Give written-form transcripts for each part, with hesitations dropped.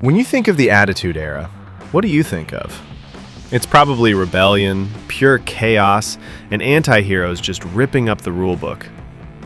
When you think of the Attitude Era, what do you think of? It's probably rebellion, pure chaos, and anti-heroes just ripping up the rulebook.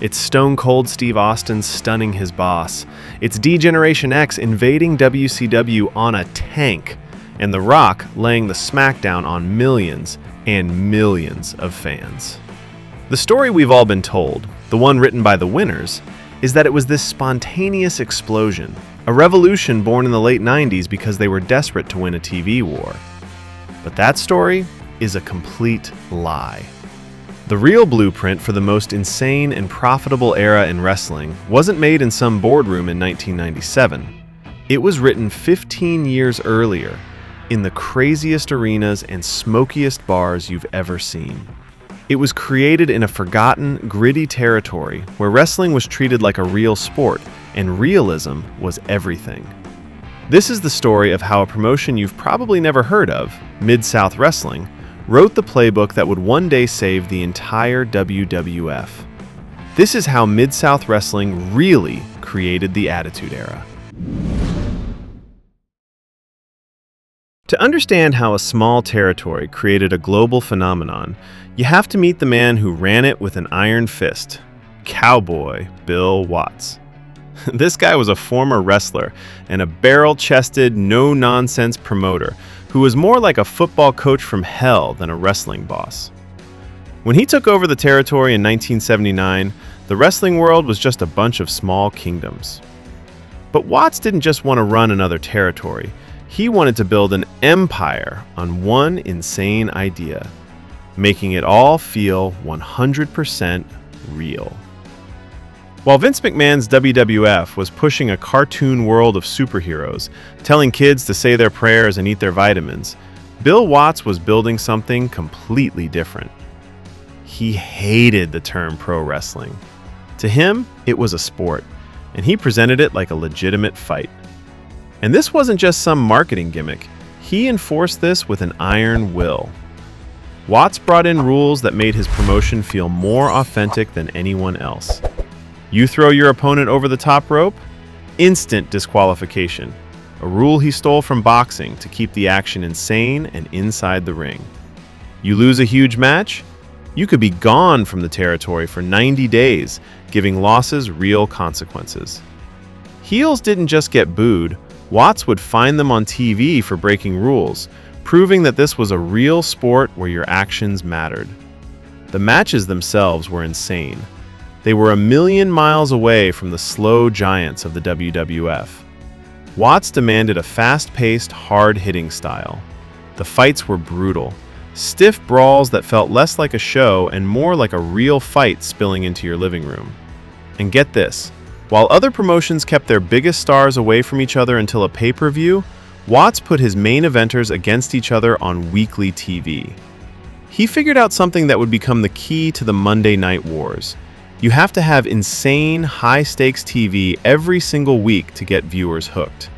It's Stone Cold Steve Austin stunning his boss. It's D-Generation X invading WCW on a tank, and The Rock laying the smackdown on millions and millions of fans. The story we've all been told, the one written by the winners, is that it was this spontaneous explosion, a revolution born in the late 90s because they were desperate to win a TV war. But that story is a complete lie. The real blueprint for the most insane and profitable era in wrestling wasn't made in some boardroom in 1997. It was written 15 years earlier, in the craziest arenas and smokiest bars you've ever seen. It was created in a forgotten, gritty territory where wrestling was treated like a real sport, and realism was everything. This is the story of how a promotion you've probably never heard of, Mid-South Wrestling, wrote the playbook that would one day save the entire WWF. This is how Mid-South Wrestling really created the Attitude Era. To understand how a small territory created a global phenomenon, you have to meet the man who ran it with an iron fist, Cowboy Bill Watts. This guy was a former wrestler and a barrel-chested, no-nonsense promoter who was more like a football coach from hell than a wrestling boss. When he took over the territory in 1979, the wrestling world was just a bunch of small kingdoms. But Watts didn't just want to run another territory. He wanted to build an empire on one insane idea, making it all feel 100% real. While Vince McMahon's WWF was pushing a cartoon world of superheroes, telling kids to say their prayers and eat their vitamins, Bill Watts was building something completely different. He hated the term pro wrestling. To him, it was a sport, and he presented it like a legitimate fight. And this wasn't just some marketing gimmick. He enforced this with an iron will. Watts brought in rules that made his promotion feel more authentic than anyone else. You throw your opponent over the top rope? Instant disqualification. A rule he stole from boxing to keep the action insane and inside the ring. You lose a huge match? You could be gone from the territory for 90 days, giving losses real consequences. Heels didn't just get booed. Watts would find them on TV for breaking rules, proving that this was a real sport where your actions mattered. The matches themselves were insane. They were a million miles away from the slow giants of the WWF. Watts demanded a fast-paced, hard-hitting style. The fights were brutal, stiff brawls that felt less like a show and more like a real fight spilling into your living room. And get this, while other promotions kept their biggest stars away from each other until a pay-per-view, Watts put his main eventers against each other on weekly TV. He figured out something that would become the key to the Monday Night Wars. You have to have insane, high-stakes TV every single week to get viewers hooked.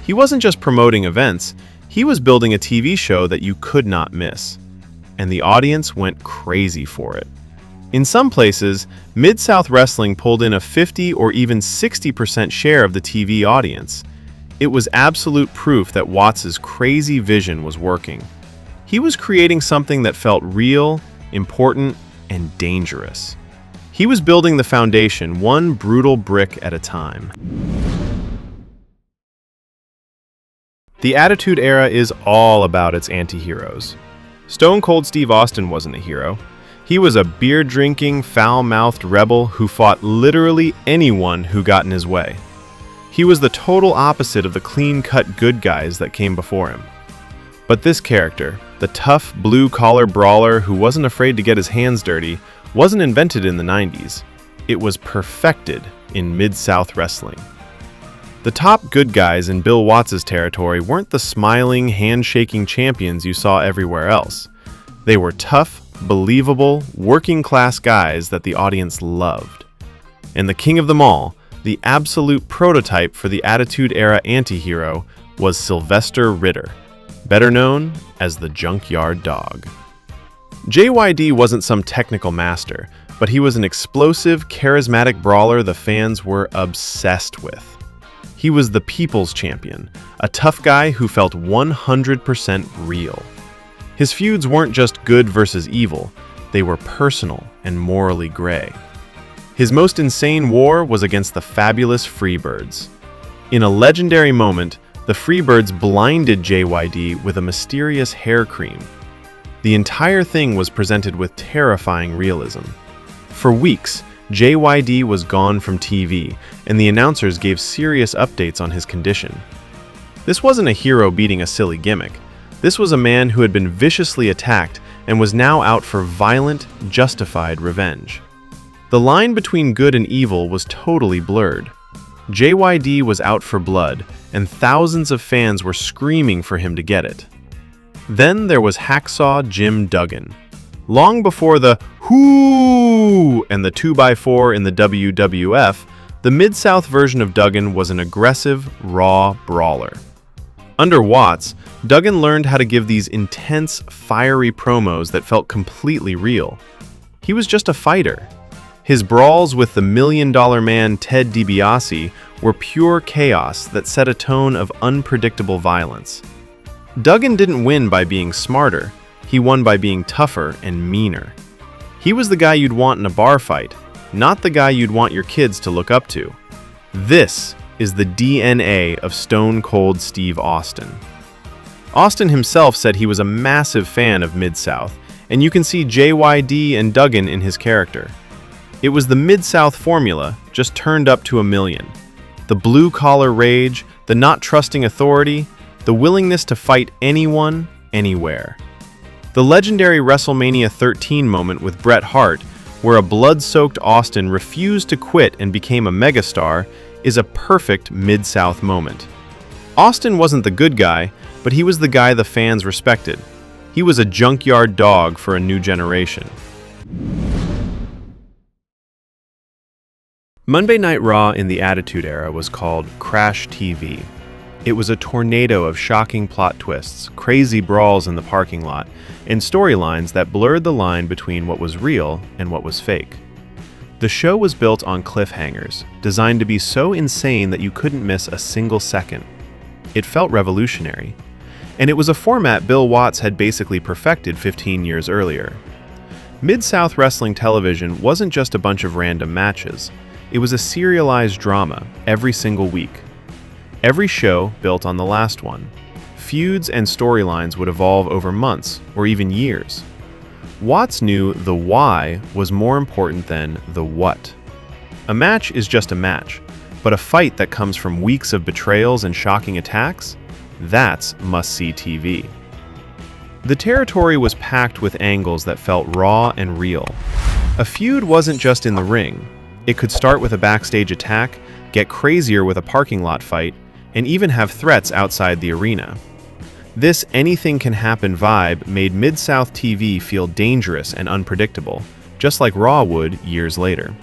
He wasn't just promoting events, he was building a TV show that you could not miss. And the audience went crazy for it. In some places, Mid-South Wrestling pulled in a 50 or even 60% share of the TV audience. It was absolute proof that Watts' crazy vision was working. He was creating something that felt real, important, and dangerous. He was building the foundation one brutal brick at a time. The Attitude Era is all about its anti-heroes. Stone Cold Steve Austin wasn't a hero. He was a beer-drinking, foul-mouthed rebel who fought literally anyone who got in his way. He was the total opposite of the clean-cut good guys that came before him. But this character, the tough, blue-collar brawler who wasn't afraid to get his hands dirty, wasn't invented in the 90s. It was perfected in Mid-South Wrestling. The top good guys in Bill Watts' territory weren't the smiling, hand-shaking champions you saw everywhere else. They were tough, believable, working-class guys that the audience loved. And the king of them all, the absolute prototype for the Attitude Era anti-hero, was Sylvester Ritter, better known as the Junkyard Dog. JYD wasn't some technical master, but he was an explosive, charismatic brawler the fans were obsessed with. He was the people's champion, a tough guy who felt 100% real. His feuds weren't just good versus evil, they were personal and morally gray. His most insane war was against the fabulous Freebirds. In a legendary moment, the Freebirds blinded JYD with a mysterious hair cream. The entire thing was presented with terrifying realism. For weeks, JYD was gone from TV, and the announcers gave serious updates on his condition. This wasn't a hero beating a silly gimmick. This was a man who had been viciously attacked and was now out for violent, justified revenge. The line between good and evil was totally blurred. JYD was out for blood, and thousands of fans were screaming for him to get it. Then there was Hacksaw Jim Duggan. Long before the "Whoo" and the 2x4 in the WWF, the Mid-South version of Duggan was an aggressive, raw brawler. Under Watts, Duggan learned how to give these intense, fiery promos that felt completely real. He was just a fighter. His brawls with the million-dollar man Ted DiBiase were pure chaos that set a tone of unpredictable violence. Duggan didn't win by being smarter, he won by being tougher and meaner. He was the guy you'd want in a bar fight, not the guy you'd want your kids to look up to. This is the DNA of Stone Cold Steve Austin. Austin himself said he was a massive fan of Mid-South, and you can see JYD and Duggan in his character. It was the Mid-South formula, just turned up to 1,000,000. The blue-collar rage, the not trusting authority, the willingness to fight anyone, anywhere. The legendary WrestleMania 13 moment with Bret Hart, where a blood-soaked Austin refused to quit and became a megastar, is a perfect Mid-South moment. Austin wasn't the good guy, but he was the guy the fans respected. He was a junkyard dog for a new generation. Monday Night Raw in the Attitude Era was called Crash TV. It was a tornado of shocking plot twists, crazy brawls in the parking lot, and storylines that blurred the line between what was real and what was fake. The show was built on cliffhangers, designed to be so insane that you couldn't miss a single second. It felt revolutionary. And it was a format Bill Watts had basically perfected 15 years earlier. Mid-South Wrestling television wasn't just a bunch of random matches. It was a serialized drama every single week. Every show built on the last one. Feuds and storylines would evolve over months or even years. Watts knew the why was more important than the what. A match is just a match, but a fight that comes from weeks of betrayals and shocking attacks? That's must-see TV. The territory was packed with angles that felt raw and real. A feud wasn't just in the ring. It could start with a backstage attack, get crazier with a parking lot fight, and even have threats outside the arena. This anything-can-happen vibe made Mid-South TV feel dangerous and unpredictable, just like Raw would years later.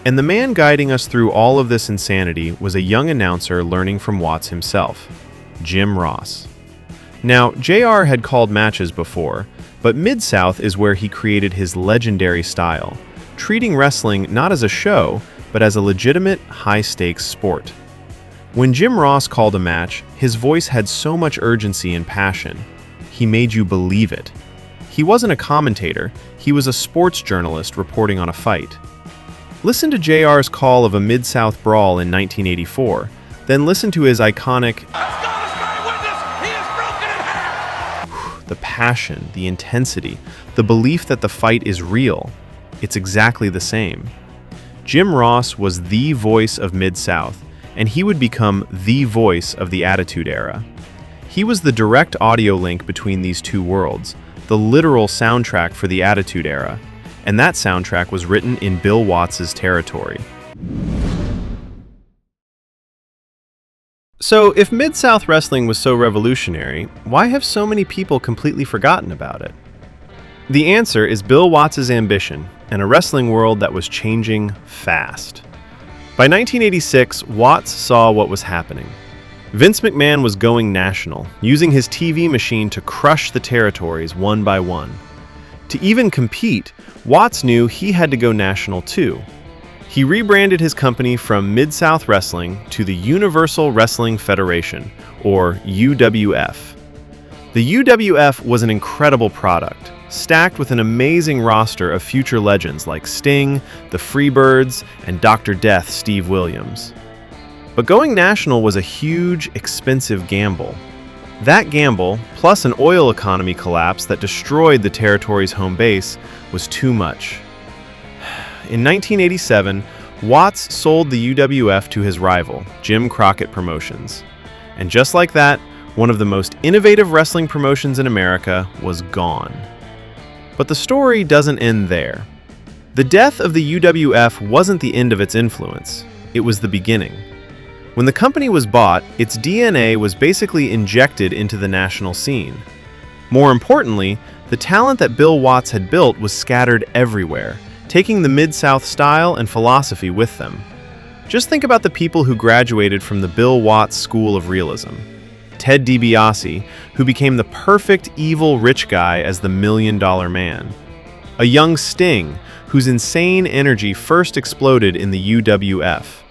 And the man guiding us through all of this insanity was a young announcer learning from Watts himself, Jim Ross. Now, JR had called matches before, but Mid-South is where he created his legendary style, treating wrestling not as a show, but as a legitimate, high-stakes sport. When Jim Ross called a match, his voice had so much urgency and passion. He made you believe it. He wasn't a commentator, he was a sports journalist reporting on a fight. Listen to JR's call of a Mid-South brawl in 1984, then listen to his iconic the passion, the intensity, the belief that the fight is real. It's exactly the same. Jim Ross was the voice of Mid-South, and he would become the voice of the Attitude Era. He was the direct audio link between these two worlds, the literal soundtrack for the Attitude Era, and that soundtrack was written in Bill Watts' territory. So, if Mid-South Wrestling was so revolutionary, why have so many people completely forgotten about it? The answer is Bill Watts' ambition and a wrestling world that was changing fast. By 1986, Watts saw what was happening. Vince McMahon was going national, using his TV machine to crush the territories one by one. To even compete, Watts knew he had to go national too. He rebranded his company from Mid-South Wrestling to the Universal Wrestling Federation, or UWF. The UWF was an incredible product, stacked with an amazing roster of future legends like Sting, the Freebirds, and Dr. Death Steve Williams. But going national was a huge, expensive gamble. That gamble, plus an oil economy collapse that destroyed the territory's home base, was too much. In 1987, Watts sold the UWF to his rival, Jim Crockett Promotions. And just like that, one of the most innovative wrestling promotions in America was gone. But the story doesn't end there. The death of the UWF wasn't the end of its influence. It was the beginning. When the company was bought, its DNA was basically injected into the national scene. More importantly, the talent that Bill Watts had built was scattered everywhere, taking the Mid-South style and philosophy with them. Just think about the people who graduated from the Bill Watts School of Realism. Ted DiBiase, who became the perfect evil rich guy as the $1 Million Man. A young Sting, whose insane energy first exploded in the UWF.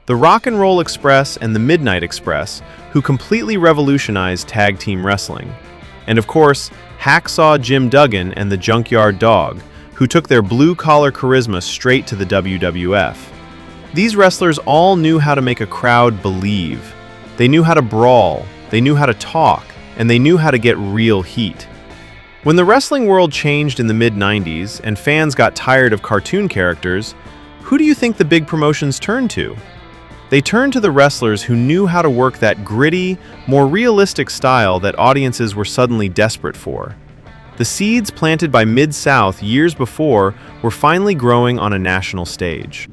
The Rock and Roll Express and the Midnight Express, who completely revolutionized tag team wrestling. And of course, Hacksaw Jim Duggan and the Junkyard Dog, who took their blue-collar charisma straight to the WWF. These wrestlers all knew how to make a crowd believe. They knew how to brawl, they knew how to talk, and they knew how to get real heat. When the wrestling world changed in the mid-90s and fans got tired of cartoon characters, who do you think the big promotions turned to? They turned to the wrestlers who knew how to work that gritty, more realistic style that audiences were suddenly desperate for. The seeds planted by Mid-South years before were finally growing on a national stage.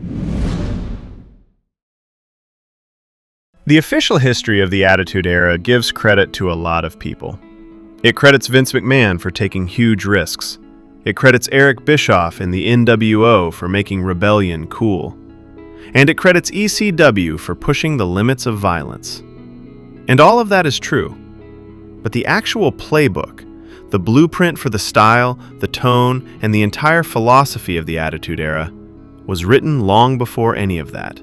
The official history of the Attitude Era gives credit to a lot of people. It credits Vince McMahon for taking huge risks. It credits Eric Bischoff and the NWO for making rebellion cool. And it credits ECW for pushing the limits of violence. And all of that is true. But the actual playbook, the blueprint for the style, the tone, and the entire philosophy of the Attitude Era was written long before any of that.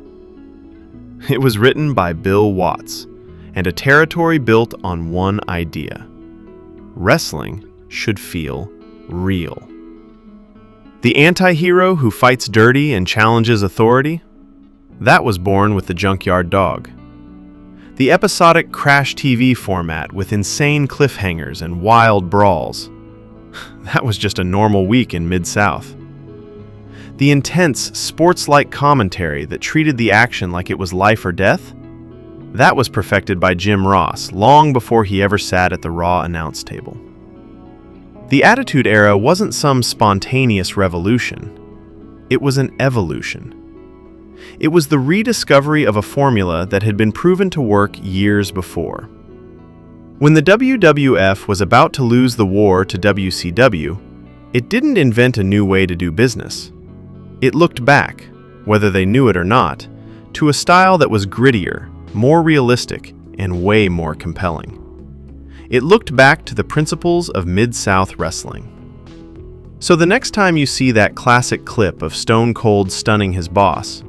It was written by Bill Watts, and a territory built on one idea. Wrestling should feel real. The anti-hero who fights dirty and challenges authority? That was born with the Junkyard Dog. The episodic crash TV format with insane cliffhangers and wild brawls. That was just a normal week in Mid-South. The intense, sports-like commentary that treated the action like it was life or death? That was perfected by Jim Ross long before he ever sat at the Raw announce table. The Attitude Era wasn't some spontaneous revolution. It was an evolution. It was the rediscovery of a formula that had been proven to work years before. When the WWF was about to lose the war to WCW, it didn't invent a new way to do business. It looked back, whether they knew it or not, to a style that was grittier, more realistic, and way more compelling. It looked back to the principles of Mid-South wrestling. So the next time you see that classic clip of Stone Cold stunning his boss,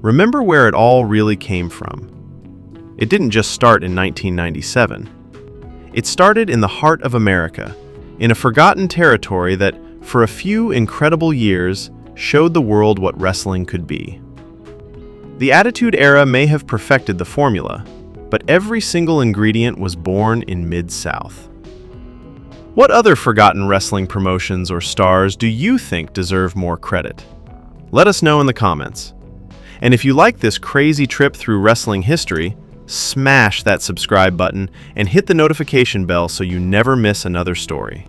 remember where it all really came from. It didn't just start in 1997. It started in the heart of America, in a forgotten territory that, for a few incredible years, showed the world what wrestling could be. The Attitude Era may have perfected the formula, but every single ingredient was born in Mid-South. What other forgotten wrestling promotions or stars do you think deserve more credit? Let us know in the comments. And if you like this crazy trip through wrestling history, smash that subscribe button and hit the notification bell so you never miss another story.